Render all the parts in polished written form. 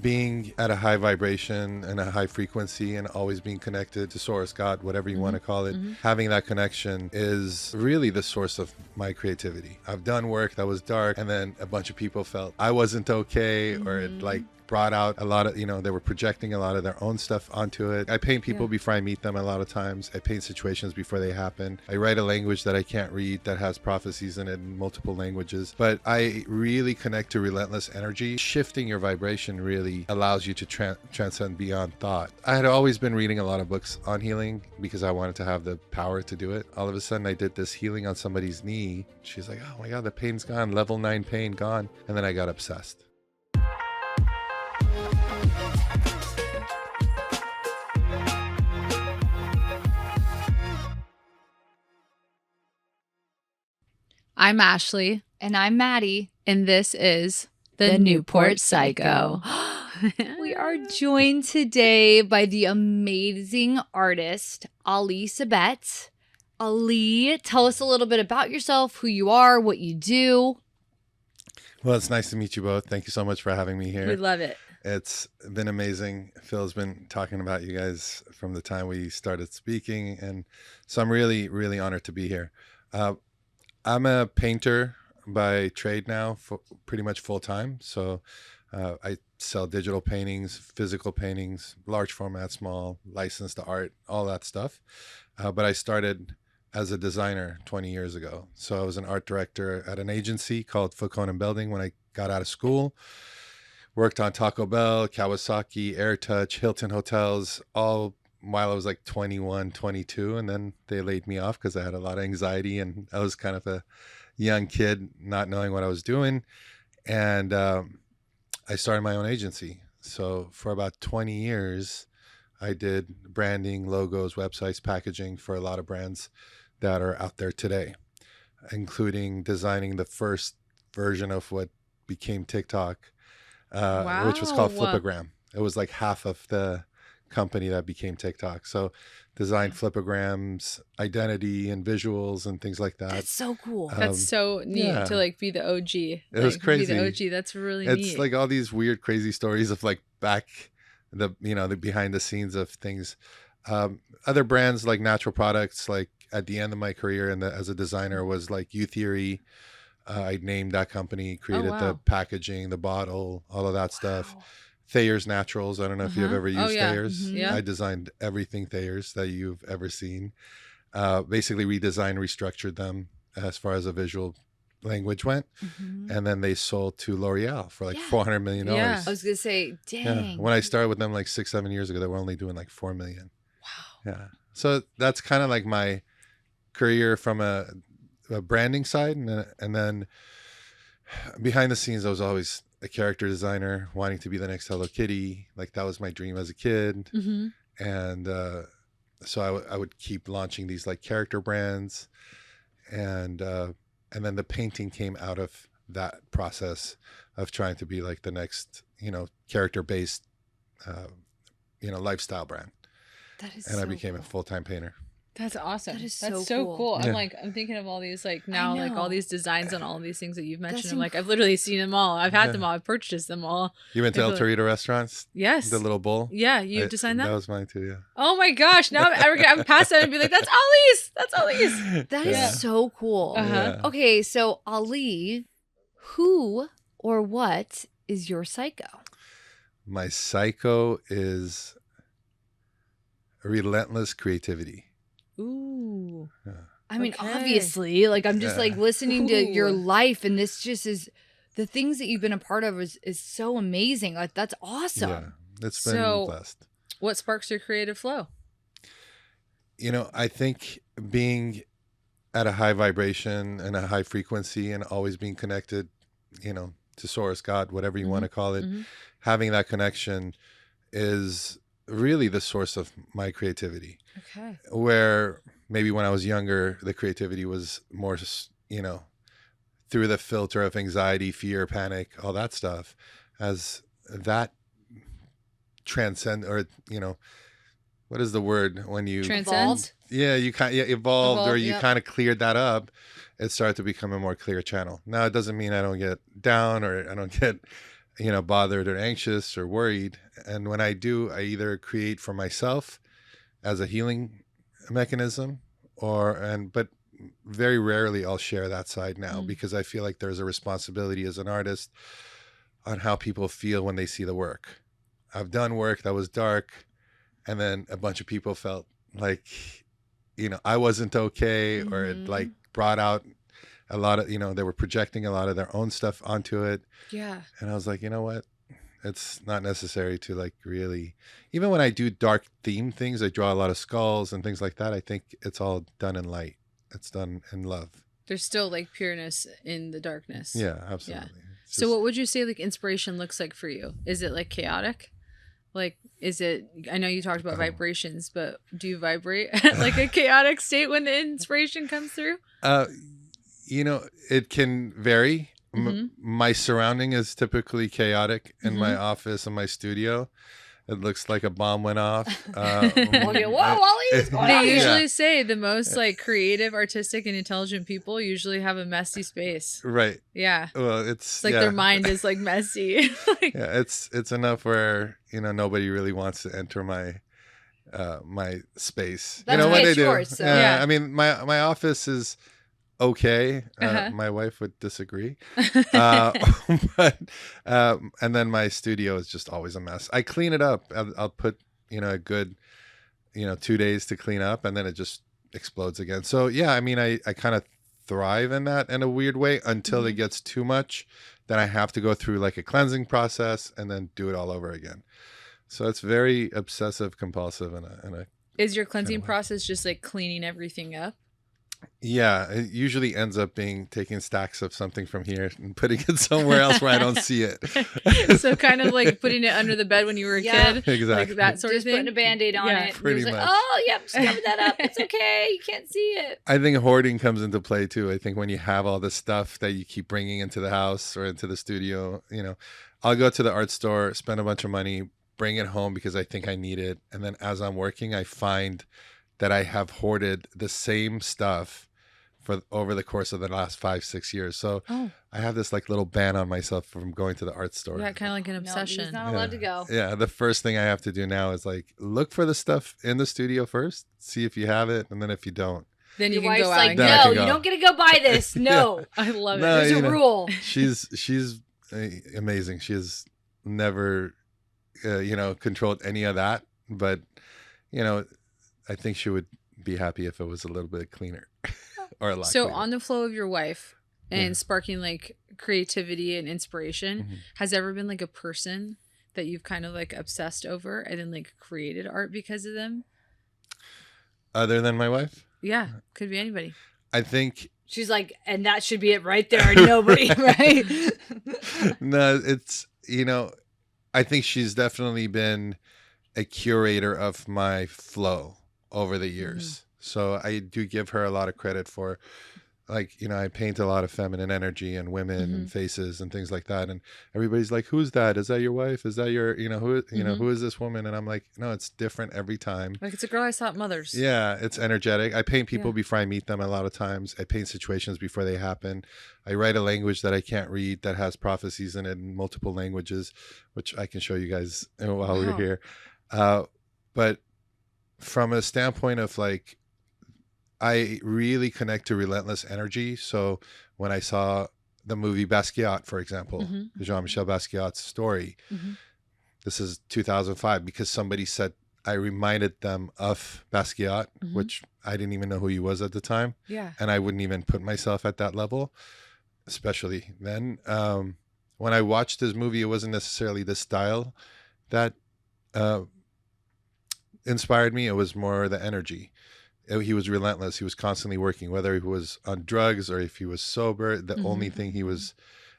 being at a high vibration and a high frequency and always being connected to source, God, whatever you want to call it, having that connection is really the source of my creativity. I've done work that was dark, and then a bunch of people felt I wasn't okay, or it like brought out a lot of, they were projecting a lot of their own stuff onto it. I paint people before I meet them a lot of times. I paint situations before they happen. I write a language that I can't read that has prophecies in it in multiple languages. But I really connect to relentless energy. Shifting your vibration really allows you to transcend beyond thought. I had always been reading a lot of books on healing because I wanted to have the power to do it. All of a sudden I did this healing on somebody's knee. She's like, oh my God, the pain's gone. Level 9 pain gone. And then I got obsessed. I'm Ashley. And I'm Maddie. And this is the Newport Psycho. We are joined today by the amazing artist, Ali Sabet. Ali, tell us a little bit about yourself, who you are, what you do. Well, it's nice to meet you both. Thank you so much for having me here. We love it. It's been amazing. Phil's been talking about you guys from the time we started speaking. And so I'm really, really honored to be here. I'm a painter by trade now, pretty much full time. So I sell digital paintings, physical paintings, large format, small, licensed art, all that stuff. But I started as a designer 20 years ago. So I was an art director at an agency called Faucon and Belding when I got out of school. Worked on Taco Bell, Kawasaki, AirTouch, Hilton hotels, all while I was like 21, 22. And then they laid me off because I had a lot of anxiety and I was kind of a young kid not knowing what I was doing. And I started my own agency. So for about 20 years, I did branding, logos, websites, packaging for a lot of brands that are out there today, including designing the first version of what became TikTok, which was called Flipagram. It was like half of the company that became TikTok. So designed flipograms, identity and visuals and things like that. That's so cool. That's so neat to like be the OG. It was crazy. Be the OG. That's really neat. It's It's like all these weird, crazy stories of like back the behind the scenes of things. Other brands like natural products, like at the end of my career and as a designer was like U Theory. I named that company, created the packaging, the bottle, all of that stuff. Thayer's Naturals. I don't know if you've ever used Thayer's. Yeah. I designed everything Thayer's that you've ever seen. Basically redesigned, restructured them as far as a visual language went. And then they sold to L'Oreal for like $400 million. Yeah. I was going to say, dang. Yeah. When I started with them like 6-7 years ago, they were only doing like $4 million. Wow. Yeah. So that's kind of like my career from a branding side. And then behind the scenes, I was always a character designer, wanting to be the next Hello Kitty. Like that was my dream as a kid. And so I would keep launching these like character brands, and then the painting came out of that process of trying to be like the next character based lifestyle brand. That is and I became a full-time painter. That's awesome. That is That's so cool. Yeah. I'm thinking of all these like now like all these designs and all these things that you've mentioned. That's I'm like, I've literally seen them all. I've had them all. I've purchased them all. You went to El I feel Torito restaurants? Yes. The little bowl? Yeah, you designed that? That was mine too, yeah. Oh my gosh. Now I'm past that and be like, that's Ollie's. That's Ollie's. That is so cool. Uh-huh. Okay, so Ali, who or what is your psycho? My psycho is relentless creativity. Ooh. Yeah. I mean, Okay. obviously, like I'm just like listening to your Ooh. life, and this just is the things that you've been a part of is so amazing. Like that's awesome. Yeah, it's been So- blessed. What sparks your creative flow? I think being at a high vibration and a high frequency and always being connected, to source, God, whatever you want to call it, having that connection is really the source of my creativity. Okay. Where maybe when I was younger, the creativity was more, through the filter of anxiety, fear, panic, all that stuff. As that transcend, or, what is the word when you Transcend? Yeah, you kind of evolved, or you yep. kind of cleared that up. It started to become a more clear channel. Now, it doesn't mean I don't get down or I don't get bothered or anxious or worried. And when I do, I either create for myself as a healing mechanism, but very rarely I'll share that side now, because I feel like there's a responsibility as an artist on how people feel when they see the work. I've done work that was dark, and then a bunch of people felt like, I wasn't okay, or it like brought out a lot of, they were projecting a lot of their own stuff onto it. Yeah. And I was like, you know what? It's not necessary to like really, even when I do dark theme things, I draw a lot of skulls and things like that. I think it's all done in light. It's done in love. There's still like pureness in the darkness. Yeah, absolutely. Yeah. So what would you say like inspiration looks like for you? Is it like chaotic? Like, is it, I know you talked about vibrations, but do you vibrate at like a chaotic state when the inspiration comes through? It can vary. My surrounding is typically chaotic in my office and my studio. It looks like a bomb went off. Okay, whoa, Ollie's going on They here. usually say the most like creative, artistic, and intelligent people usually have a messy space. Right. Yeah. Well, it's Like their mind is like messy. Like, yeah, it's enough where nobody really wants to enter my my space. That's when okay, they it's do. yours, so. Yeah, Yeah. I mean my office is okay. Uh-huh. My wife would disagree. But and then my studio is just always a mess. I clean it up. I'll put a good 2 days to clean up, and then it just explodes again. So yeah, I mean I kind of thrive in that in a weird way until it gets too much. Then I have to go through like a cleansing process and then do it all over again. So it's very obsessive compulsive in a is your cleansing way. process just like cleaning everything up? Yeah, it usually ends up being taking stacks of something from here and putting it somewhere else where I don't see it. So kind of like putting it under the bed when you were a Yeah. kid. Exactly. Like that sort Just of thing. putting a Band-Aid on Yeah, it. pretty You're just like, much. oh, yep, just cover that up. It's okay. You can't see it. I think hoarding comes into play too. I think when you have all this stuff that you keep bringing into the house or into the studio, I'll go to the art store, spend a bunch of money, bring it home because I think I need it. And then as I'm working, I find that I have hoarded the same stuff for over the course of the last 5-6 years. So I have this like little ban on myself from going to the art store. Yeah, kind of like an No, obsession. he's not allowed to go. Yeah, the first thing I have to do now is like look for the stuff in the studio first, see if you have it, and then if you don't, Then you Your can wife's go out like, and Then I no, can you go. don't get to go buy this. No. I love it. No, There's a rule. she's amazing. She has never controlled any of that, but I think she would be happy if it was a little bit cleaner or a lot So cleaner. on the flow of your wife and Yeah. sparking like creativity and inspiration, Mhm. has there ever been like a person that you've kind of like obsessed over and then like created art because of them? Other than my wife, Yeah, could be anybody. I think She's like, and that should be it right there. Nobody, right? no, it's I think she's definitely been a curator of my flow over the years. So I do give her a lot of credit for, like, I paint a lot of feminine energy and women and faces and things like that. And everybody's like, who's that? Is that your wife? Is that your, who is this woman? And I'm like, no, it's different every time. Like it's a girl I saw at Mother's. Yeah, it's energetic. I paint people Yeah. before I meet them a lot of times. I paint situations before they happen. I write a language that I can't read that has prophecies in it in multiple languages, which I can show you guys while we're Wow. here. But from a standpoint of like, I really connect to relentless energy. So when I saw the movie Basquiat, for example, Jean-Michel Basquiat's story, this is 2005, because somebody said I reminded them of Basquiat, which I didn't even know who he was at the time. Yeah. And I wouldn't even put myself at that level, especially then. When I watched this movie, it wasn't necessarily the style that inspired me. It was more the energy. He was relentless. He was constantly working, whether he was on drugs or if he was sober. The only thing he was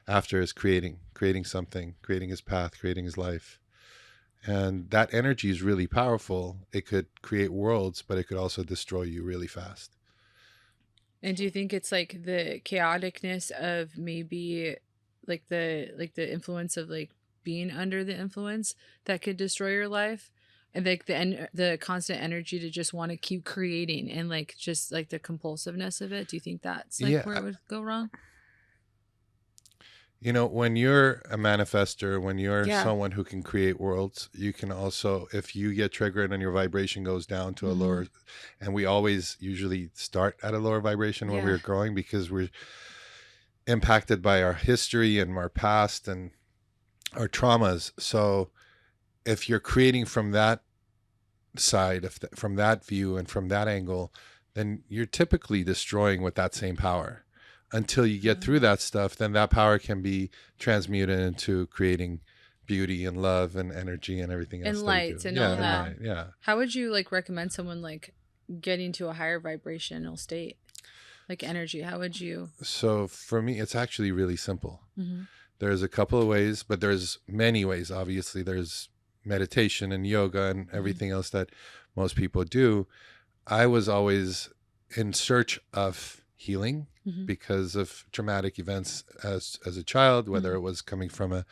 after is creating something, creating his path, creating his life. And that energy is really powerful. It could create worlds, but it could also destroy you really fast. And do you think it's like the chaoticness of maybe like the influence of like being under the influence that could destroy your life? And like the constant energy to just want to keep creating and like just like the compulsiveness of it. Do you think that's like Yeah. where it would go wrong? You know, when you're a manifester, when you're Yeah. someone who can create worlds, you can also, if you get triggered and your vibration goes down to a lower, and we always usually start at a lower vibration when Yeah. we're growing because we're impacted by our history and our past and our traumas. So if you're creating from that side, from that view and from that angle, then you're typically destroying with that same power. Until you get through that stuff, then that power can be transmuted into creating beauty and love and energy and everything else. And light and all that. Yeah. How would you like recommend someone like getting to a higher vibrational state, like energy? How would you? So for me, it's actually really simple. There's a couple of ways, but there's many ways. Obviously, there's meditation and yoga and everything else that most people do. I was always in search of healing because of traumatic events as a child, whether it was coming from a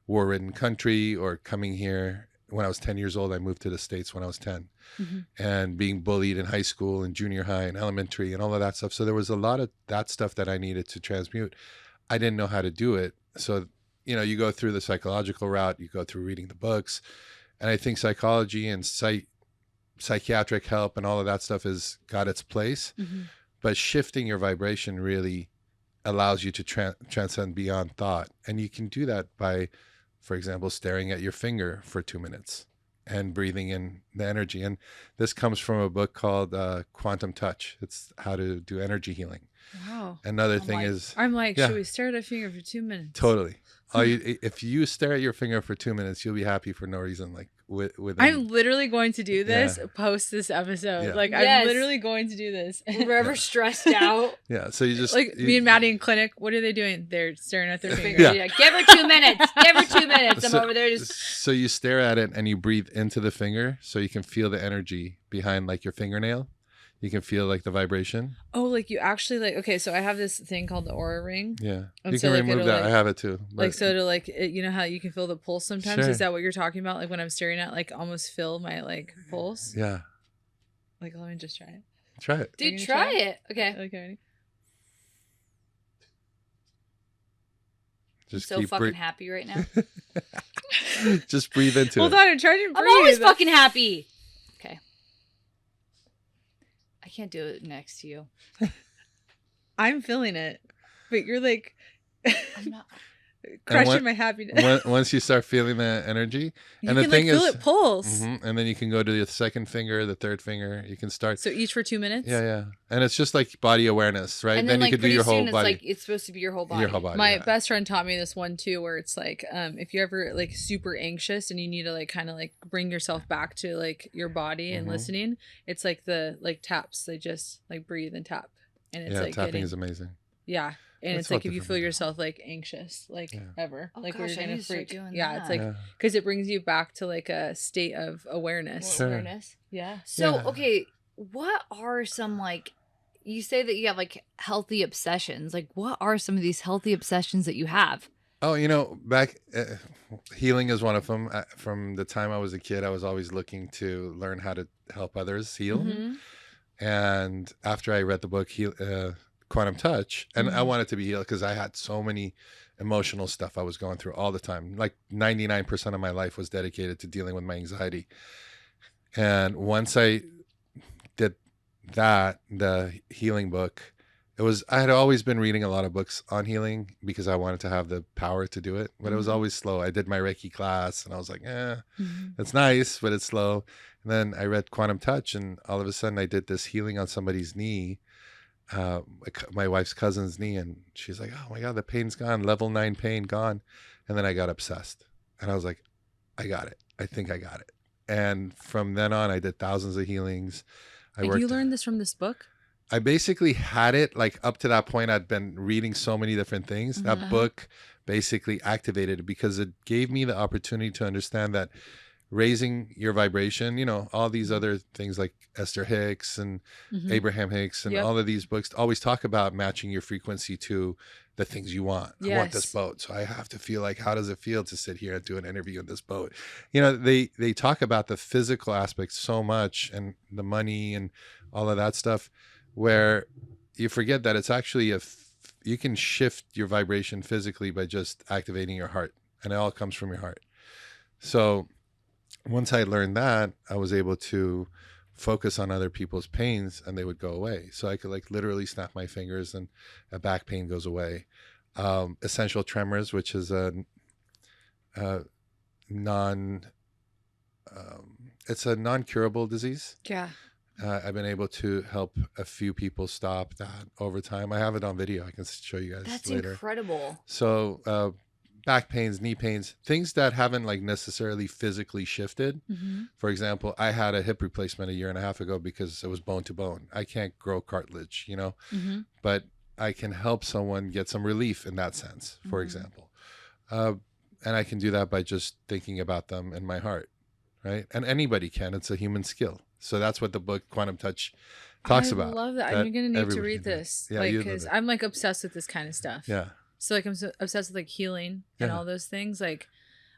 war-ridden country or coming here. When I was 10 years old, I moved to the States when I was 10 and being bullied in high school and junior high and elementary and all of that stuff. So there was a lot of that stuff that I needed to transmute. I didn't know how to do it. So, you know, you go through the psychological route, you go through reading the books. And I think psychology and psychiatric help and all of that stuff has got its place. But shifting your vibration really allows you to transcend beyond thought. And you can do that by, for example, staring at your finger for 2 minutes and breathing in the energy. And this comes from a book called Quantum Touch. It's how to do energy healing. Wow. Another thing is... I'm like, yeah. should we stare at a finger for 2 minutes? Totally. If you stare at your finger for 2 minutes, you'll be happy for no reason. Like I'm literally going to do this post this episode. Yeah. Like Yes. I'm literally going to do this. We're ever stressed out. Yeah. So you just Like me and Maddie in clinic, what are they doing? They're staring at their finger. Yeah. Yeah. Give her 2 minutes. Give her 2 minutes. I'm over there just. So you stare at it and you breathe into the finger so you can feel the energy behind like your fingernail. You can feel like the vibration. Oh, like you actually like, okay, so I have this thing called the aura ring. Yeah. And You so, can like, remove it'll, that. like- I have it too. Like, so to like, you know how you can feel the pulse sometimes? Sure. Is that what you're talking about? Like when I'm staring at, like almost feel my like pulse? Yeah. Like, let me just try it. Try it. Dude, gonna try try it. Okay. Okay, ready? Just So keep fucking happy right now. Just breathe into Hold it. on, I'm trying to breathe. I'm always fucking happy. Okay. I can't do it next to you. I'm feeling it. But you're like I'm not. crushing my happiness. Once you start feeling that energy, You and can the thing like feel is, it pulse. and then you can go to the second finger, the third finger. You can start. So each for 2 minutes? Yeah. And it's just like body awareness, right? And then then you like could do pretty your soon whole it's body. like it's supposed to be your whole body. Your whole body. My yeah. best friend taught me this one too, where it's like, if you're ever like super anxious and you need to like kind of like bring yourself back to like your body and listening, it's like the like taps. They just like breathe and tap, and it's like tapping getting, is amazing. yeah. And That's it's like all if you different feel from that. yourself like anxious, like ever, Oh, like gosh, where you're I gonna need to start freak. doing Yeah, it's like Yeah. because it brings you back to like a state of awareness. More Sure. awareness. Yeah. So Yeah. okay, what are some like? You say that you have like healthy obsessions. Like, what are some of these healthy obsessions that you have? Oh, you know, back healing is one of them. From the time I was a kid, I was always looking to learn how to help others heal. Mm-hmm. And after I read the book Quantum Touch, and I wanted to be healed because I had so many emotional stuff I was going through all the time. Like 99% of my life was dedicated to dealing with my anxiety. And once I did that, the healing book, I had always been reading a lot of books on healing because I wanted to have the power to do it, but it was always slow. I did my Reiki class and I was like, it's nice, but it's slow. And then I read Quantum Touch and all of a sudden I did this healing on somebody's knee, my wife's cousin's knee. And she's like, oh my God, the pain's gone. Level 9 pain gone. And then I got obsessed and I was like, I got it. I think I got it. And from then on, I did thousands of healings. And you learned this from this book? I basically had it like up to that point. I'd been reading so many different things. That book basically activated it because it gave me the opportunity to understand that raising your vibration, you know, all these other things like Esther Hicks and Abraham Hicks and all of these books always talk about matching your frequency to the things you want. I want this boat. So I have to feel like, how does it feel to sit here and do an interview in this boat? You know, they talk about the physical aspects so much and the money and all of that stuff, where you forget that it's actually you can shift your vibration physically by just activating your heart, and it all comes from your heart. So once I learned that, I was able to focus on other people's pains, and they would go away. So I could like literally snap my fingers and a back pain goes away. Essential tremors, which is a it's a non-curable disease. Yeah. I've been able to help a few people stop that over time. I have it on video. I can show you guys That's later. incredible. So back pains, knee pains, things that haven't like necessarily physically shifted. Mm-hmm. For example, I had a hip replacement 1.5 years ago because it was bone to bone. I can't grow cartilage, Mm-hmm. but I can help someone get some relief in that sense, for example. And I can do that by just thinking about them in my heart, right? And anybody can. It's a human skill. So that's what the book Quantum Touch talks about. I love that. I'm going to need to read can do. this. Yeah, because I'm like obsessed with this kind of stuff. Yeah. So like I'm so obsessed with like healing and all those things. Like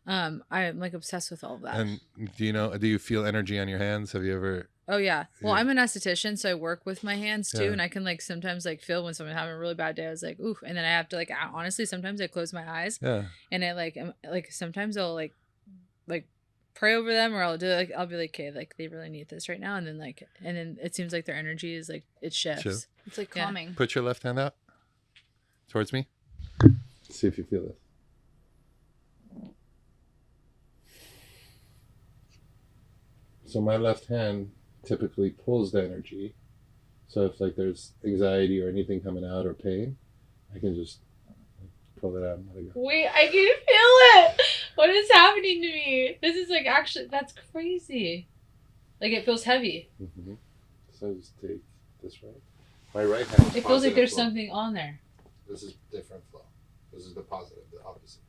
I'm like obsessed with all of that. And do you feel energy on your hands? Have you ever? Oh yeah. Well, Yeah. I'm an esthetician, so I work with my hands too, Yeah. and I can like sometimes like feel when someone's having a really bad day. I was like, ooh, and then I have to like honestly sometimes I close my eyes Yeah. and I like sometimes I'll like pray over them, or I'll do like I'll be like, okay, like they really need this right now, and then it seems like their energy is like it shifts. Sure. It's like Yeah. calming. Put your left hand out towards me. See if you feel it. So my left hand typically pulls the energy. So if like there's anxiety or anything coming out or pain, I can just pull it out and let it go. Wait, I can feel it. What is happening to me? This is like actually that's crazy. Like it feels heavy. Mm-hmm. So just take this right. My right hand. It feels like there's something on there. This is different flow. This is the positive, the opposite.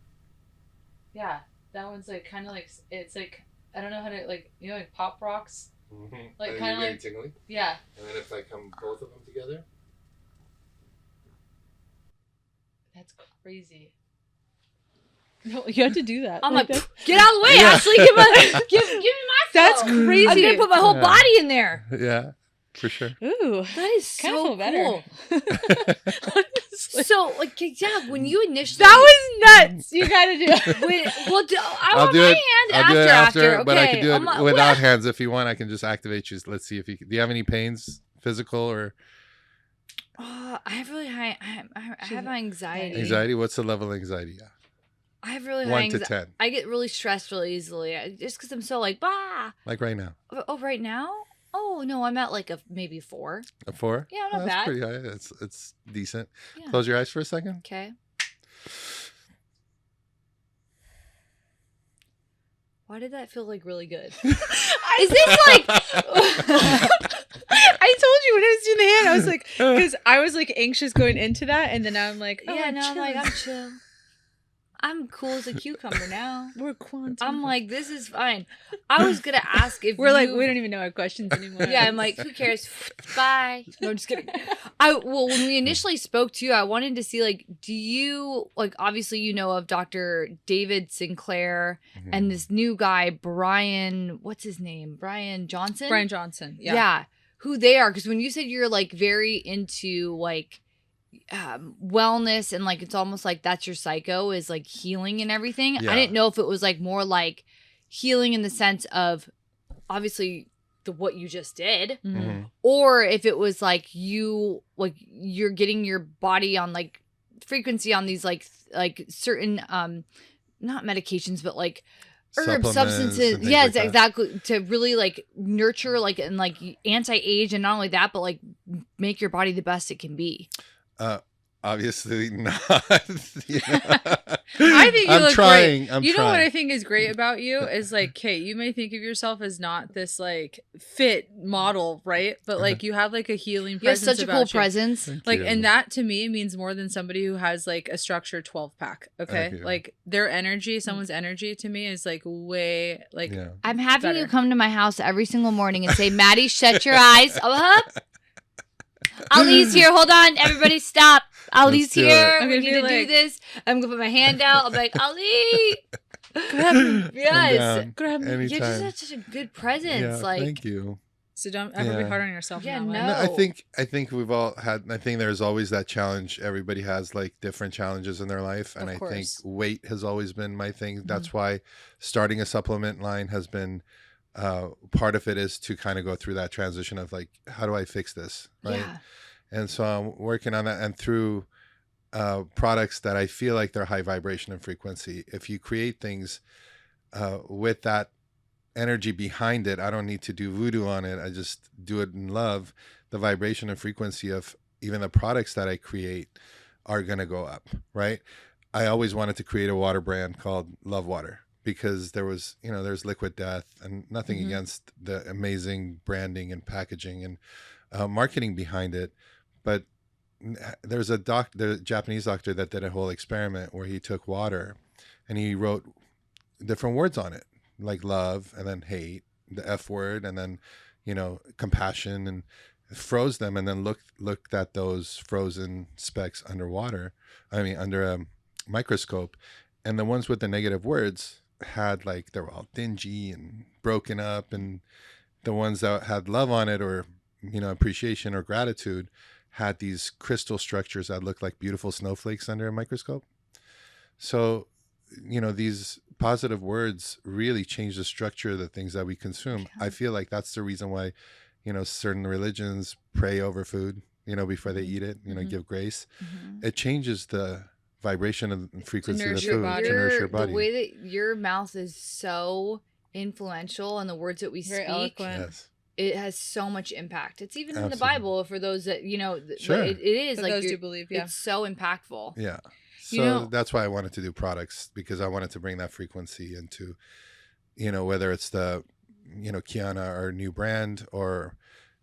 Yeah, that one's like kind of like it's like I don't know how to like like pop rocks. Mm-hmm. Like kind of like tingly. yeah. And then if I come both of them together. That's crazy. No, you have to do that. I'm like, that. get out of the way, Yeah. Ashley. Give me my That's flow. crazy. I'm gonna put my whole Yeah. body in there. Yeah, for sure. Ooh, That is kind of so feel better. cool. Honestly. So, like, yeah, when you initially That was nuts. You gotta do it. I I'll want do my it. hand I'll do it after, but I Okay, can do it I'm like, without hands if you want. I can just activate you. Let's see if you do you have any pains, physical or I have really high. I have anxiety. anxiety? What's the level of anxiety? Yeah. I have really high 1 to anxiety. 10, I get really stressed really easily, just because I'm so like, bah. like right now. Oh, right now? Oh no, I'm at like maybe 4. A 4? Yeah, not that's bad. pretty high. It's decent. Yeah. Close your eyes for a second. Okay. Why did that feel like really good? Is this like? I told you when I was doing the hand, I was like, because I was like anxious going into that, and then now I'm like, oh, Yeah, I'm now I'm like, chilling. I'm chill. I'm cool as a cucumber now. We're quantum. I'm like, this is fine. I was gonna ask if we're like, you- we don't even know our questions anymore. Yeah, I'm like, who cares? Bye. No, I'm just kidding. Well, when we initially spoke to you, I wanted to see like, do you like obviously you know of Dr. David Sinclair Mhm. and this new guy Brian, what's his name? Brian Johnson. Brian Johnson. Yeah. Yeah, who they are? Because when you said you're like very into like wellness and like it's almost like that's your psycho is like healing and everything. Yeah. I didn't know if it was like more like healing in the sense of obviously what you just did, Mhm. or if it was like you're getting your body on like frequency on these like certain not medications but like herb Supplements substances. and things Yes, like that. exactly. To really like nurture like and like anti-age and not only that but like make your body the best it can be. Obviously not. I think you I'm look trying. great. I'm You know trying. what I think is great about you is like, Kate, you may think of yourself as not this like fit model, right? But like you have like a healing You have presence such a about cool you. presence. Thank Like, you. and that to me means more than somebody who has like a structured 12 pack. Okay. Thank you. Like their energy, someone's energy to me is like way like, Yeah. I'm having you Better. come to my house every single morning and say, Maddie, shut your eyes. Ali's here. Hold on. Everybody stop. Ali's do here. it. I'm We gonna need be to do like- this. I'm going to put my hand out. I'm like, Ali. grab me. Yes. Down. Grab me. You're Anytime. just such a good presence. Yeah, like, thank you. So don't ever be hard on yourself. Yeah, in that way. no. I think we've all had. I think there's always that challenge. Everybody has like different challenges in their life, and Of I think course. weight has always been my thing. That's why starting a supplement line has been part of it, is to kind of go through that transition of like, how do I fix this, right? Yeah. And so I'm working on that, and through products that I feel like they're high vibration and frequency. If you create things with that energy behind it, I don't need to do voodoo on it. I just do it in love. The vibration and frequency of even the products that I create are going to go up, right? I always wanted to create a water brand called Love Water, because there was, there's Liquid Death, and nothing against the amazing branding and packaging and marketing behind it. But there's a Japanese doctor that did a whole experiment where he took water and he wrote different words on it, like love, and then hate, the F word, and then, compassion, and froze them, and then looked at those frozen specks under a microscope. And the ones with the negative words had like, they were all dingy and broken up, and the ones that had love on it, or, appreciation or gratitude, had these crystal structures that looked like beautiful snowflakes under a microscope. So, these positive words really change the structure of the things that we consume. Okay. I feel like that's the reason why, certain religions pray over food, before they eat it, give grace. It changes the vibration and frequency of the food to nourish your body. The way that your mouth is so influential, and the words that we Very speak, eloquent. Yes. It has so much impact. It's even Absolutely. in the Bible, for those that, Sure. it is For like those who believe, yeah. It's so impactful. Yeah. So that's why I wanted to do products, because I wanted to bring that frequency into, whether it's the, Kiana, our new brand, or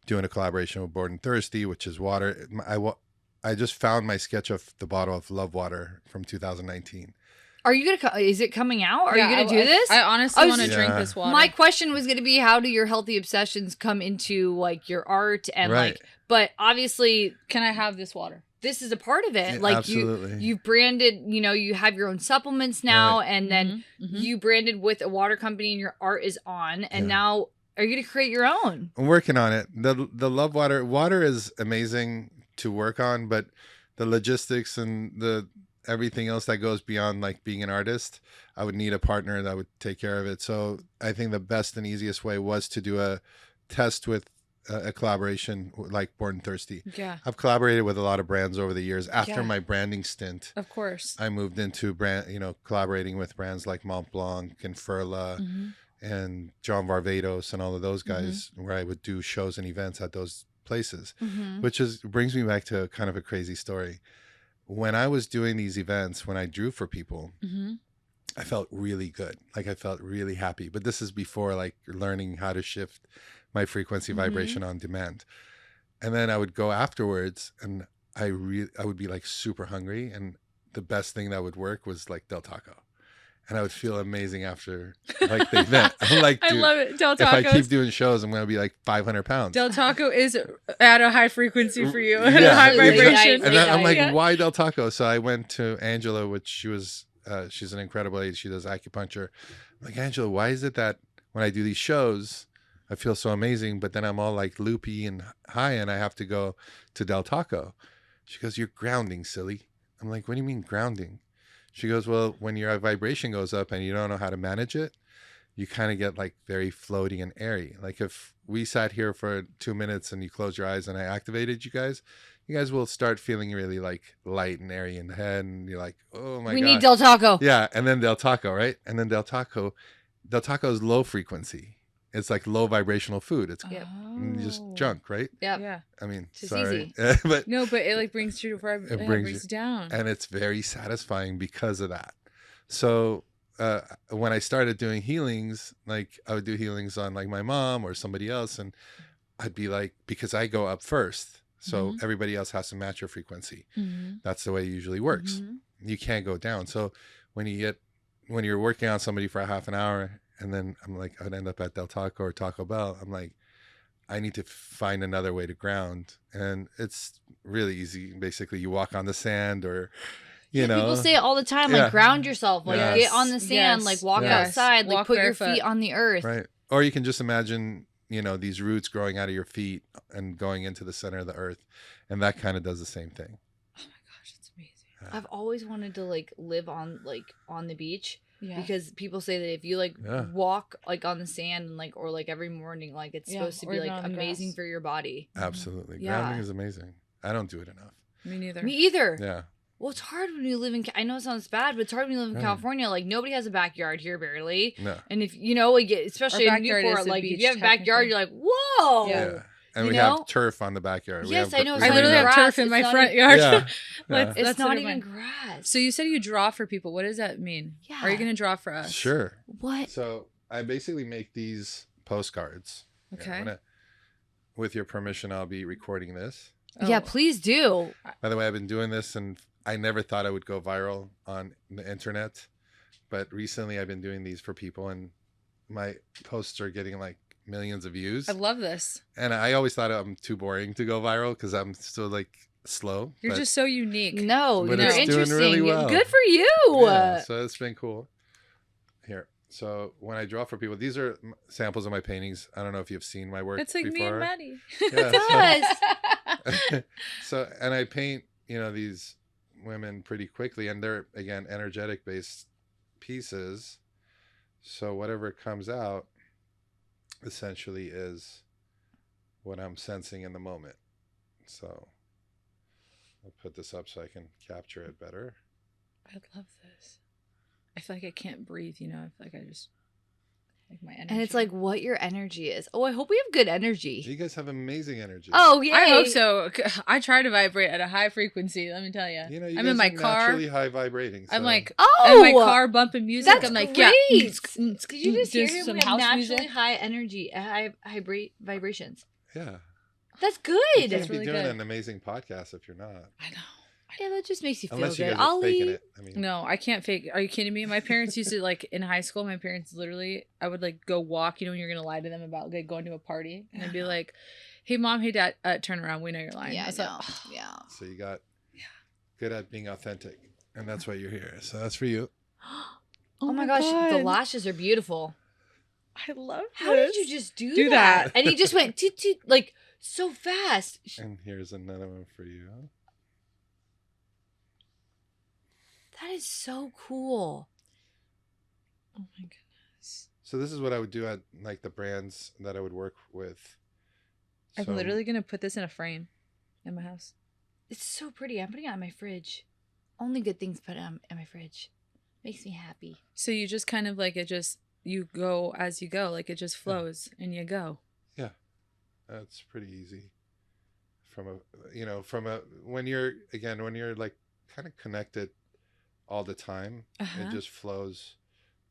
doing a collaboration with Bored and Thirsty, which is water. I just found my sketch of the bottle of Love Water from 2019. Are you gonna? Is it coming out? Are you gonna do this? I honestly want to drink this water. My question was gonna be, how do your healthy obsessions come into like your art and Right. But obviously, Can I have this water? this is a part of it. Yeah, Like absolutely. you've branded. You have your own supplements now, Right. and then you branded with a water company, and your art is on. And now, are you gonna create your own? I'm working on it. The Love Water is amazing to work on, but the logistics and the everything else that goes beyond like being an artist, I would need a partner that would take care of it. So I think the best and easiest way was to do a test with a collaboration like Bored and Thirsty. Yeah. I've collaborated with a lot of brands over the years. After Yeah. my branding stint, Of course. I moved into collaborating with brands like Mont Blanc and Furla and John Varvatos and all of those guys, where I would do shows and events at those places, which brings me back to kind of a crazy story. When I was doing these events, when I drew for people, I felt really good. Like, I felt really happy. But this is before like learning how to shift my frequency vibration on demand. And then I would go afterwards, and I would be like super hungry, and the best thing that would work was like Del Taco. And I would feel amazing after like the event. I'm like, dude, I love it. Del if I keep Taco's. doing shows, I'm going to be like 500 pounds. Del Taco is at a high frequency for you, at Yeah. a high Late vibration. night, And late then I'm like, night. why Del Taco? So I went to Angela, which she's an incredible lady. She does acupuncture. I'm like, Angela, why is it that when I do these shows, I feel so amazing, but then I'm all like loopy and high, and I have to go to Del Taco? She goes, you're grounding, silly. I'm like, what do you mean grounding? She goes, well, when your vibration goes up and you don't know how to manage it, you kind of get like very floaty and airy. Like if we sat here for 2 minutes and you close your eyes and I activated you guys will start feeling really like light and airy in the head, and you're like, oh my God. We need Del Taco. Yeah, and then Del Taco, right? And then Del Taco is low frequency. It's like low vibrational food. It's just junk, right? Yeah. Yeah. I mean, Just sorry. easy. But No, but it like brings you to it brings brings you- down. and it's very satisfying because of that. So when I started doing healings, like I would do healings on like my mom or somebody else, and I'd be like, because I go up first, so everybody else has to match your frequency. That's the way it usually works. You can't go down. So when you're working on somebody for a half an hour, and then I'm like, I'd end up at Del Taco or Taco Bell, I'm like, I need to find another way to ground. And it's really easy. Basically, you walk on the sand, or People say it all the time, Yeah. like ground yourself, like Yes. get on the sand, Yes. like walk Yes. outside, like Walk put barefoot. your feet on the earth. right. Or you can just imagine these roots growing out of your feet and going into the center of the earth, and that kind of does the same thing. Oh my gosh, it's amazing. I've always wanted to like live on the beach. Yeah. Because people say that if you walk like on the sand and or every morning, it's supposed to be like amazing for your body. Absolutely. Yeah. Grounding is amazing. I don't do it enough. Me neither. Me either. Yeah. Well, it's hard when you live in. I know it sounds bad, but it's hard when you live in California. Like nobody has a backyard here, barely. No. And if especially in Newport, if you have a backyard, you're like, whoa. Yeah. And we have turf on the backyard. Yes, I know. I literally have turf in my front yard. Yeah. It's not even grass. So you said you draw for people. What does that mean? Yeah. Are you going to draw for us? Sure. What? So I basically make these postcards. Okay. With your permission, I'll be recording this. Yeah, please do. By the way, I've been doing this, and I never thought I would go viral on the internet. But recently I've been doing these for people, and my posts are getting millions of views. I love this. And I always thought I'm too boring to go viral because I'm still slow. You're just so unique. No, but you're it's doing interesting. really well. Good for you. Yeah, so it's been cool. Here. So when I draw for people, these are samples of my paintings. I don't know if you've seen my work. It's like before. me and Maddie. Yeah, so and I paint, these women pretty quickly, and they're again energetic based pieces. So whatever comes out essentially is what I'm sensing in the moment. So I'll put this up so I can capture it better. I love this. I feel like I can't breathe, I feel like I just my energy. And it's what your energy is. Oh, I hope we have good energy. You guys have amazing energy. Oh, yeah. I hope so. I try to vibrate at a high frequency, let me tell you. You I'm in my car. Naturally high vibrating. So. I'm like, oh, in my car bumping music. That's I'm like, great. yeah. Did you just hear him? Some We have house naturally music. high energy, high vibrations. Yeah. That's You good. can't be really doing good. an amazing podcast if you're not. I know. Yeah, that just makes you feel Unless you good. guys are faking Ali. it. I mean, No, I can't fake. Are you kidding me? My parents used to in high school. My parents literally, I would go walk. When you're gonna lie to them about going to a party, and I'd be like, "Hey mom, hey dad, turn around. We know you're lying." Yeah, I was no. like, Yeah. so you got good at being authentic, and that's why you're here. So that's for you. Oh my gosh, the lashes are beautiful. I love How did you just do that? And he just went toot toot so fast. And here's another one for you. That is so cool. Oh my goodness. So this is what I would do at the brands that I would work with. I'm So- literally gonna put this in a frame in my house. It's so pretty. I'm putting it on my fridge. Only good things put on my fridge. Makes me happy. So you just kind of you go as you go, it just flows and you go. Yeah, that's pretty easy. When you're kind of connected all the time, it just flows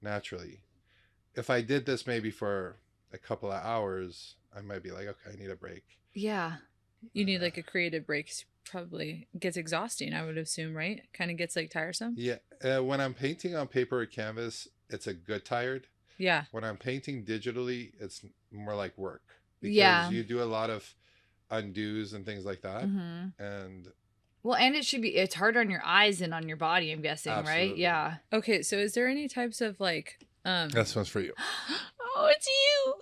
naturally. If I did this maybe for a couple of hours, I might be like, okay, I need a break. Yeah. You need a creative break. Probably gets exhausting, I would assume, right? Kind of gets tiresome. Yeah, when I'm painting on paper or canvas, it's a good tired. Yeah. When I'm painting digitally, it's more like work. Because Yeah. you do a lot of undos and things like that. Mm-hmm. And Well, and it's harder on your eyes and on your body, I'm guessing, right? Absolutely. Yeah. Okay, so is there any types of this one's for you. Oh, it's you.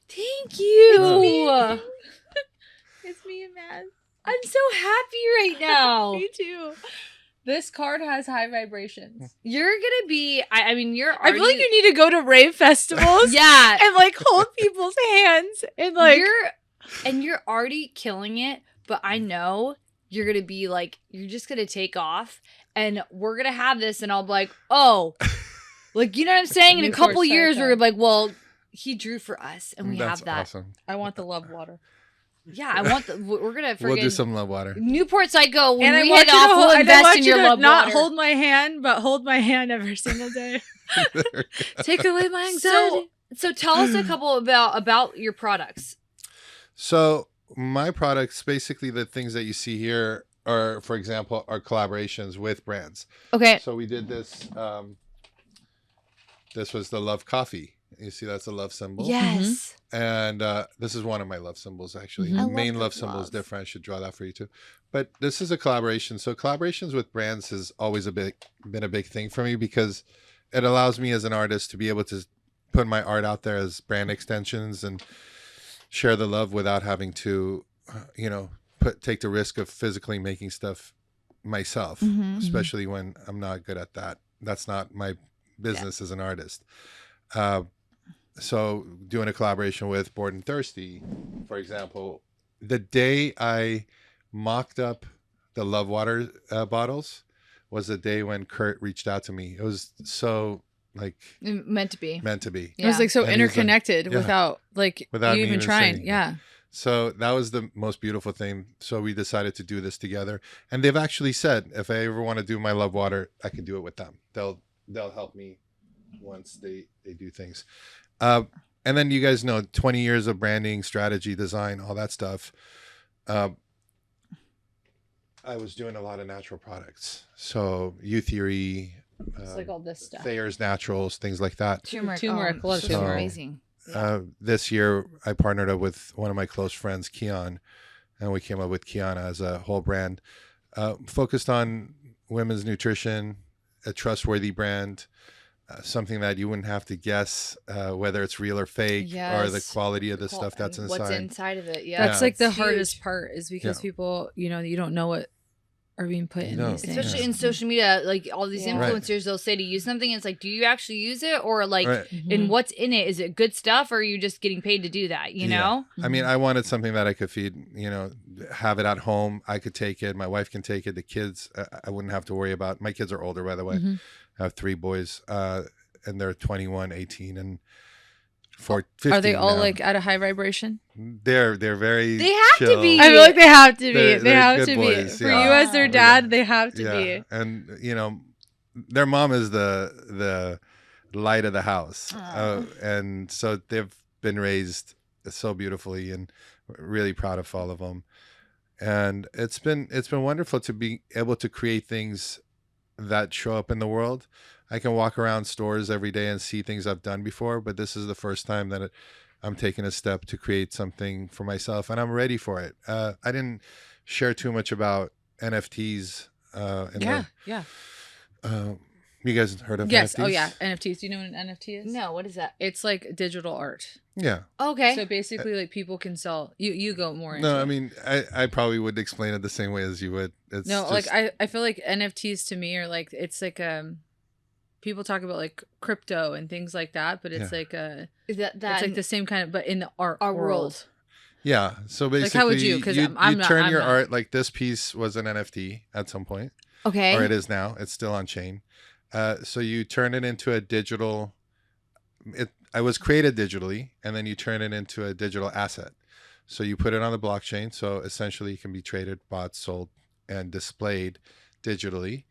Thank you. It's me. It's me and Matt. I'm so happy right now. Me too. This card has high vibrations. You're gonna be. I mean, you're. I feel like you need to go to rave festivals. Yeah, and hold people's hands and you're already killing it. But I know you're gonna be you're just gonna take off, and we're gonna have this, and I'll be like, oh, you know what I'm saying? In a Newport couple years, Psycho. we're gonna be like, well, he drew for us, and we That's have that. awesome. I want the love water. Yeah, I want the. We're gonna. We'll do some love water. Newport Psycho. When And we I want head you off, to we'll hold, invest in your love not water. hold my hand, but hold my hand every single day. Take away my anxiety. So tell us a couple about your products. So my products, basically the things that you see here are, for example, are collaborations with brands. Okay. So we did this. This was the love coffee. You see, that's a love symbol. Yes. And this is one of my love symbols, actually. I The love main the love symbol is love. different. I should draw that for you too. But this is a collaboration. So collaborations with brands has always been a big thing for me because it allows me as an artist to be able to put my art out there as brand extensions. And share the love without having to, take the risk of physically making stuff myself, especially when I'm not good at that. That's not my business as an artist. So doing a collaboration with Bored and Thirsty, for example, the day I mocked up the Love Water bottles was the day when Kurt reached out to me. It was so like meant to be. It was like so And interconnected without you me even trying. saying. Yeah. So that was the most beautiful thing. So we decided to do this together. And they've actually said, if I ever want to do my Love Water, I can do it with them. They'll help me once they do things. And then you guys know 20 years of branding, strategy, design, all that stuff. I was doing a lot of natural products. So U Theory, It's like all this stuff. Thayer's Naturals, things like that. Turmeric. A lot of so turmeric. amazing. This year, I partnered up with one of my close friends, Keon, and we came up with Kiana as a whole brand focused on women's nutrition, a trustworthy brand, something that you wouldn't have to guess whether it's real or fake, or the quality of the stuff that's inside. What's inside of it? Yeah, That's like the it's hardest huge. part is because people, you don't know what are being put in these things. Especially in social media, like all these Yeah. influencers, they'll say to use something. And it's like, do you actually use it, or like, Mm-hmm. and what's in it? Is it good stuff, or are you just getting paid to do that? You know? I mean, I wanted something that I could feed, have it at home. I could take it. My wife can take it. The kids, I wouldn't have to worry about. My kids are older, by the way. I have 3 boys, and they're 21, 18, and 15. Are they all now. like at a high vibration? They're very. They have chill. to be. I feel like they have to be. They're They have good to boys, be. For yeah. you as their dad, they have to be. And their mom is the light of the house, and so they've been raised so beautifully, and really proud of all of them. And it's been wonderful to be able to create things that show up in the world. I can walk around stores every day and see things I've done before, but this is the first time that I'm taking a step to create something for myself, and I'm ready for it. I didn't share too much about NFTs. You guys heard of Yes. NFTs? Oh yeah, NFTs. Do you know what an NFT is? No, what is that? It's like digital art. Yeah. Okay. So basically, like people can sell. You go more into No, it. I mean, I probably would explain it the same way as you would. It's No, just, like I feel like NFTs to me are like it's like people talk about like crypto and things like that, but it's like is that it's like the same kind of but in the art world. Yeah. So basically, Like, how would you? 'Cause you I'm not- turn I'm your not. art, like this piece was an NFT at some point, Okay. or it is now. It's still on chain. So you turn it into a digital. I was created digitally, and then you turn it into a digital asset. So you put it on the blockchain. So essentially, it can be traded, bought, sold, and displayed digitally.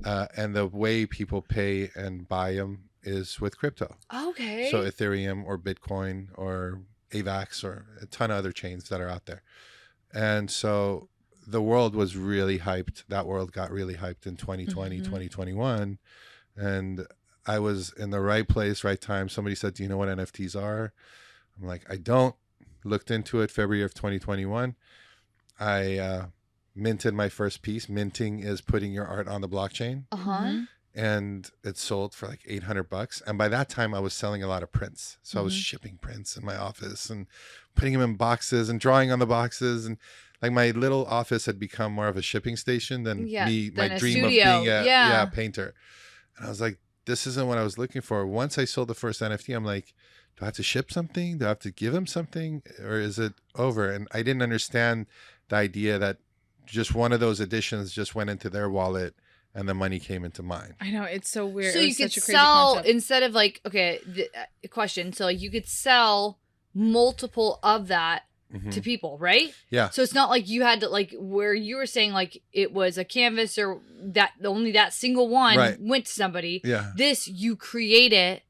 And the way people pay and buy them is with crypto. Okay. So Ethereum or Bitcoin or AVAX or a ton of other chains that are out there. And so the world was really hyped. That world got really hyped in 2020, 2021. And I was in the right place, right time. Somebody said, do you know what NFTs are? I'm like, I don't. Looked into it February of 2021. I minted my first piece. Minting is putting your art on the blockchain. And it sold for like $800. And by that time I was selling a lot of prints. So I was shipping prints in my office and putting them in boxes and drawing on the boxes. And like my little office had become more of a shipping station than my dream studio. of being a painter. And I was like, this isn't what I was looking for. Once I sold the first NFT, I'm like, do I have to ship something? Do I have to give him something? Or is it over? And I didn't understand the idea that just one of those additions just went into their wallet and the money came into mine. I know, it's so weird. So It you was could such a crazy sell concept. instead of like question. So like you could sell multiple of that to people, right? Yeah. So it's not like you had to like where you were saying like it was a canvas or that only that single one went to somebody. Yeah. This you create it,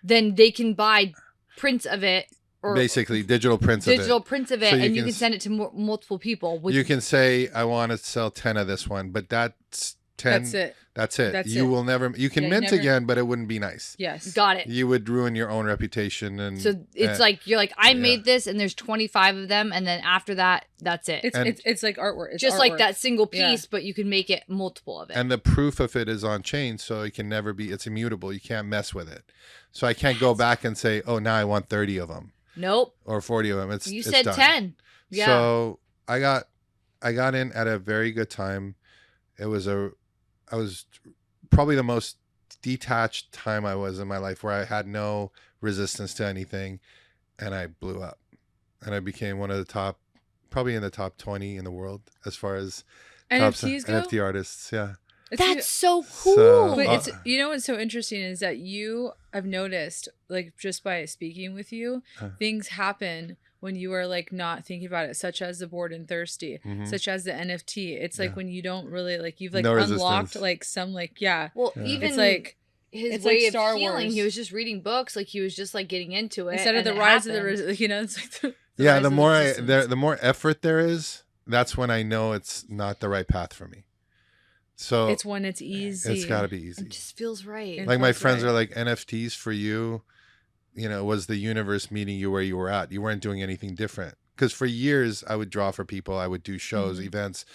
then they can buy prints of it or basically digital prints prints of it, So and you can send it to multiple people. You can say, I want to sell 10 of this one, but that's 10. That's it. That's it. Will never. You can mint again, but it wouldn't be nice. Yes. Got it. You would ruin your own reputation, and so it's like you're like I made this, and there's 25 of them, and then after that, that's it. It's like artwork. It's just artwork. like that single piece, but you can make it multiple of it. And the proof of it is on chain, so it can never be. It's immutable. You can't mess with it. So I can't go back and say, oh, now I want 30 of them. Nope. or 40 of them. You It's said done. 10. Yeah. So I got in at a very good time. I was probably the most detached time I was in my life, where I had no resistance to anything, and I blew up, and I became one of the top, probably in the top 20 in the world as far as top NFTs go? NFT artists. Yeah. That's so cool. So, But it's, you know what's so interesting is that I've noticed, like, just by speaking with you, things happen when you are like not thinking about it, such as the Bored and Thirsty, such as the NFT. It's like when you don't really like, you've like No unlocked resistance. like some like Well, even it's like his it's way like of Star healing, Wars. he was just reading books, like he was just like getting into it. instead of and the it rise of happened. the it's like the yeah, rise the of more resistance. the more effort there is, that's when I know it's not the right path for me. So It's when it's easy. it's got to be easy. It just feels right. It Like my feels friends right. are like, NFTs for you, was the universe meeting you where you were at. You weren't doing anything different. Because for years I would draw for people. I would do shows, events,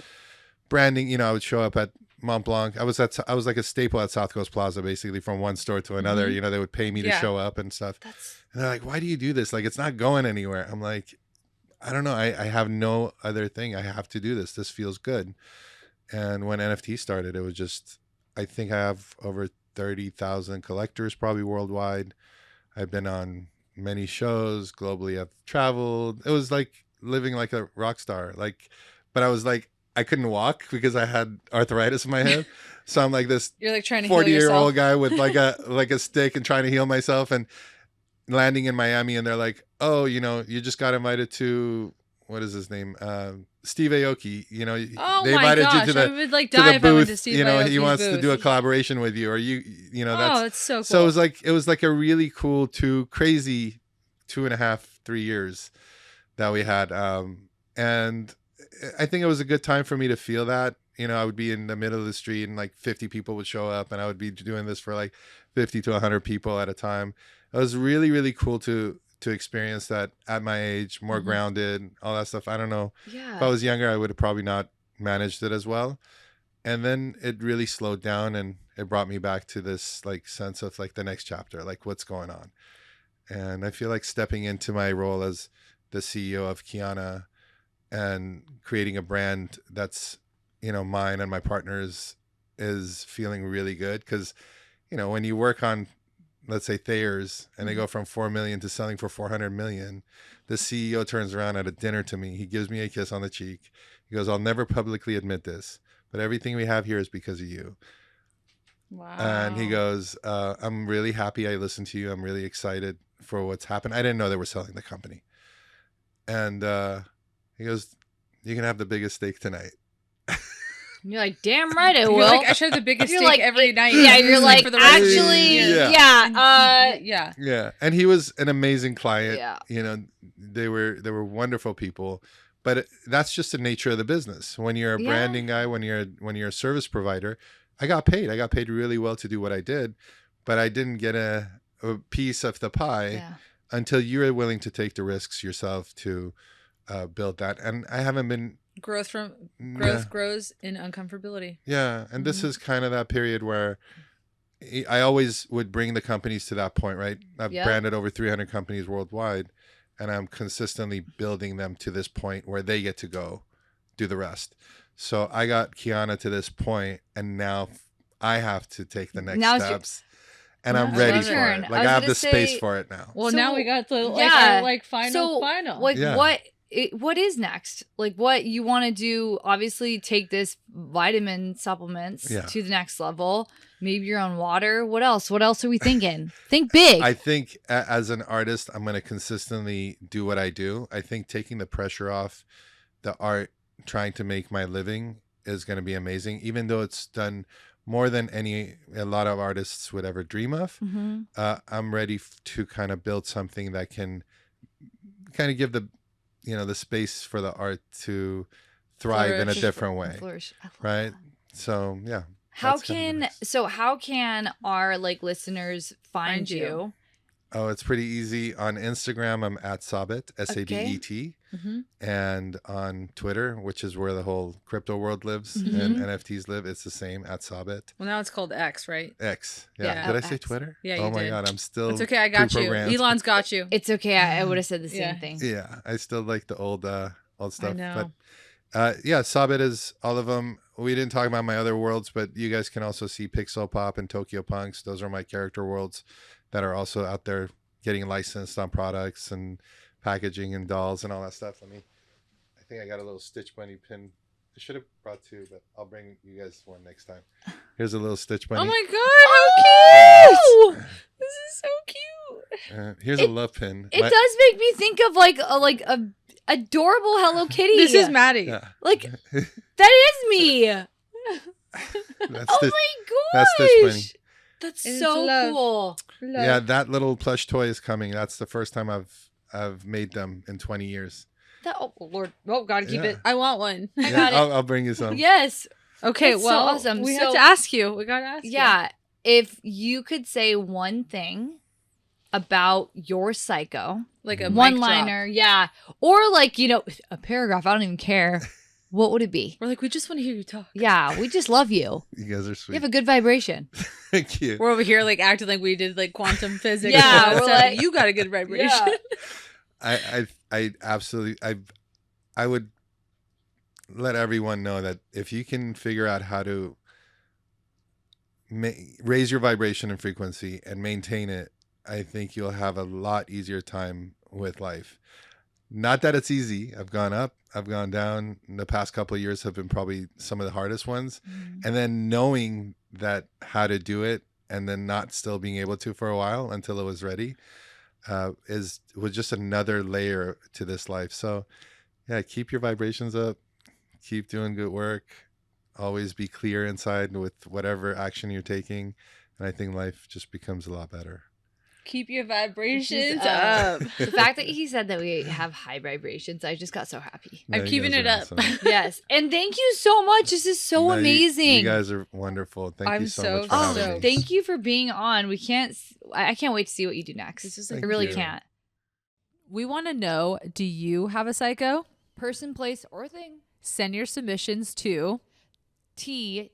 branding. I would show up at Mont Blanc. I was like a staple at South Coast Plaza, basically, from one store to another. They would pay me to show up and stuff. And they're like, why do you do this? Like, it's not going anywhere. I'm like, I don't know. I have no other thing. I have to do this. This feels good. And when NFT started, it was just, I think I have over 30,000 collectors probably worldwide. I've been on many shows globally. I've traveled. It was like living like a rock star. But I was like, I couldn't walk because I had arthritis in my head. So I'm like this You're like trying to heal 40-year-old yourself. guy with like a stick and trying to heal myself, and landing in Miami, and they're like, oh, you just got invited to, what is his name? Steve Aoki. Oh they my invited gosh, you to I the would like to die the if I went to booth. Steve He Aoki's wants to booth. do a collaboration with you, or that's that's so cool. So it was like a really cool crazy 2.5, 3 years that we had. And I think it was a good time for me to feel that. I would be in the middle of the street and like 50 people would show up, and I would be doing this for like 50 to 100 people at a time. It was really, really cool to experience that at my age, more grounded, all that stuff. I don't know. Yeah. If I was younger, I would have probably not managed it as well. And then it really slowed down, and it brought me back to this like sense of like the next chapter, like what's going on. And I feel like stepping into my role as the CEO of Kiana and creating a brand that's, mine and my partners, is feeling really good. Because, when you work on, let's say, Thayer's, and they go from 4 million to selling for 400 million, the CEO turns around at a dinner to me. He gives me a kiss on the cheek. He goes, I'll never publicly admit this, but everything we have here is because of you. Wow. And he goes, I'm really happy I listened to you. I'm really excited for what's happened. I didn't know they were selling the company. And he goes, you can have the biggest steak tonight. You're like, damn right it You're will. like, I should have the biggest You're steak like, every night. Yeah, you're like, for the rest of the actually, year. yeah. Yeah. And he was an amazing client. Yeah. They were wonderful people. But that's just the nature of the business. When you're a branding guy, when you're a service provider, I got paid. I got paid really well to do what I did, but I didn't get a piece of the pie until you were willing to take the risks yourself to build that. And I haven't been. Growth grows in uncomfortability. Yeah. And this is kind of that period where I always would bring the companies to that point, right? I've branded over 300 companies worldwide, and I'm consistently building them to this point where they get to go do the rest. So I got Kiana to this point, and now I have to take the next steps. And I'm ready for it. Like I have the space for it now. Well, now we got the final. Like what is next? Like what you want to do? Obviously, take this vitamin supplements to the next level. Maybe your own water. What else? What else are we thinking? Think big. I think as an artist, I'm going to consistently do what I do. I think taking the pressure off the art, trying to make my living, is going to be amazing. Even though it's done more than a lot of artists would ever dream of. I'm ready to kind of build something that can kind of give the space for the art to thrive in a different way. Right. So, yeah. How can our like listeners find you Oh, it's pretty easy. On Instagram, I'm at Sabet, Sabet. Mm-hmm. And on Twitter, which is where the whole crypto world lives Mhm. and NFTs live, it's the same, at Sabet. Well, now it's called X, right? X. Yeah. Yeah. Did I say X. Twitter? Yeah, Oh you my did. God. I'm still. It's okay. I got you. pre-programmed. Elon's got you. It's okay. I would have said the same Yeah. thing. Yeah. I still like the old stuff. know. But yeah, Sabet is all of them. We didn't talk about my other worlds, but you guys can also see Pixel Pop and Tokyo Punks. Those are my character worlds that are also out there getting licensed on products and packaging and dolls and all that stuff. I think I got a little Stitch Bunny pin. I should have brought two, but I'll bring you guys one next time. Here's a little Stitch Bunny. Oh my God, how cute! This is so cute. Here's a love pin. It does make me think of like a adorable Hello Kitty. This is Maddie. Yeah. Like that is me. That's Oh Stitch- my gosh. that's Stitch Bunny. That's It's so love. cool. Yeah, that little plush toy is coming. That's the first time I've made them in 20 years. That, oh Lord. Oh, gotta keep Yeah. it. I want one. I got it. I'll bring you some. Yes. Okay, That's so well, awesome. we So- have to ask you. We gotta ask you. Yeah. If you could say one thing about your psycho, Like a one mic drop. liner, yeah, or like, a paragraph, I don't even care. What would it be? We're like, we just want to hear you talk. Yeah, we just love you. You guys are You sweet. have a good vibration. Thank you. We're over here like acting like we did like quantum physics. Yeah, and we're stuff. like- You got a good vibration. Yeah. I absolutely I would let everyone know that if you can figure out how to raise your vibration and frequency and maintain it, I think you'll have a lot easier time with life. Not that it's easy. I've gone up, I've gone down. The past couple of years have been probably some of the hardest ones. And then knowing that how to do it and then not still being able to for a while until it was ready was just another layer to this life. So yeah, keep your vibrations up, keep doing good work, always be clear inside with whatever action you're taking. And I think life just becomes a lot better. Keep your vibrations up. up. The fact that he said that we have high vibrations, I just got so happy. I'm No, you keeping guys it are up. awesome. Yes. And thank you so much. This is so No, you- amazing. You guys are wonderful. Thank I'm you so so much for Oh, having stoked. me. thank you for being on. I can't wait to see what you do next. This is I like really you. can't. We want to know, do you have a psycho? Person, place, or thing. Send your submissions to, TEA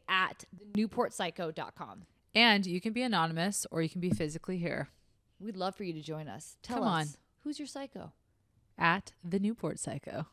at newportpsycho.com. and you can be anonymous or you can be physically here We'd love for you to join us. Tell Come us, on. who's your psycho? at the Newport Psycho.